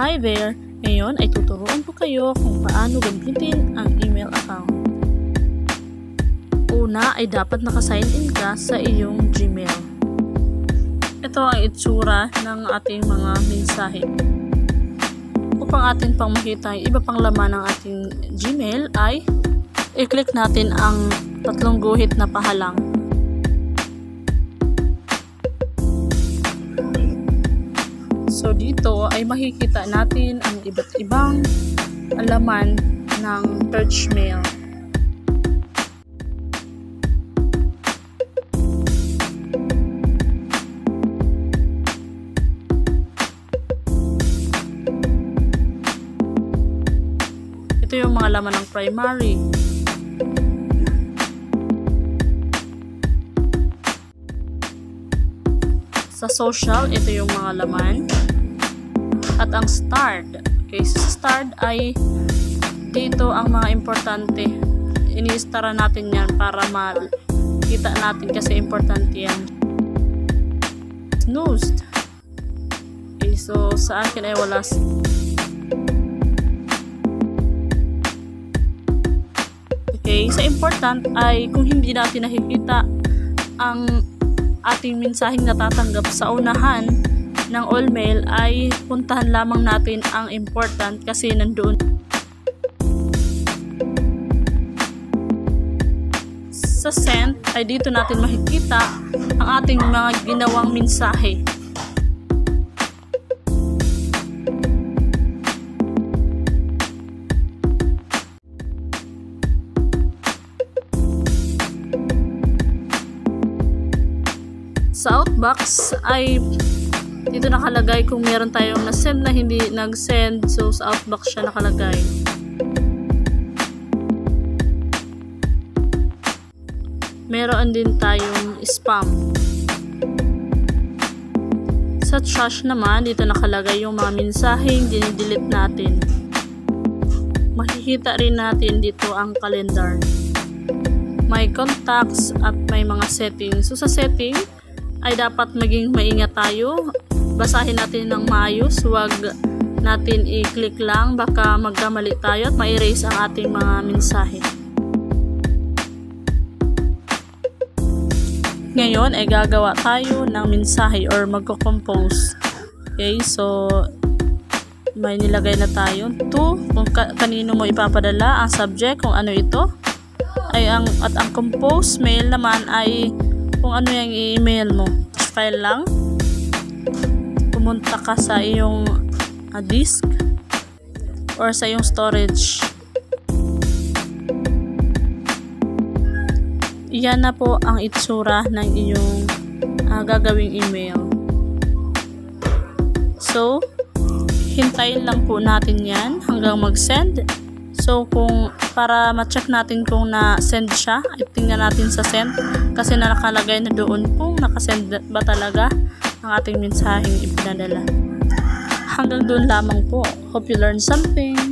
Hi there! Ngayon ay tuturuan ko kayo kung paano gamitin ang email account. Una ay dapat nakasign in ka sa iyong Gmail. Ito ang itsura ng ating mga mensahe. Upang atin pang makita yung iba pang laman ng ating Gmail ay i-click natin ang tatlong guhit na pahalang. So dito ay makikita natin ang iba't ibang laman ng search mail. Ito yung mga laman ng primary. Sa social, ito yung mga laman. At ang starred. Okay, sa starred ay dito ang mga importante. Ini-stara natin yan para makita natin kasi importante yan. Snoozed. Okay, so sa akin ay wala. Okay, sa important ay kung hindi natin nakikita ang ating mensaheng natatanggap sa unahan ng all mail ay puntahan lamang natin ang important kasi nandoon. Sa sent ay dito natin makikita ang ating mga ginawang mensahe. Sa outbox ay dito nakalagay kung meron tayong na-send na hindi nag-send, so sa outbox siya nakalagay. Meron din tayong spam. Sa trash naman, dito nakalagay yung mga mensaheng dinidelete natin. Makikita rin natin dito ang calendar. May contacts at may mga settings. So sa setting ay dapat maging maingat tayo. Basahin natin ng maayos, huwag natin i-click lang, baka magkamali tayo at ma-erase ang ating mga mensahe. Ngayon ay gagawa tayo ng mensahe or magko-compose. Okay, so may nilagay na tayo to, kung kanino mo ipapadala, ang subject, kung ano ito ay ang compose mail naman ay kung ano yung i-email mo. File lang. Pumunta ka sa iyong disk or sa iyong storage. Iyan na po ang itsura ng iyong gagawing email. So, hintayin lang po natin yan hanggang mag-send. So, para ma-check natin kung na-send siya, ay tingnan natin sa send kasi nakalagay na doon kung nakasend ba talaga ang ating mensaheng ipinadala. Hanggang doon lamang po. Hope you learned something.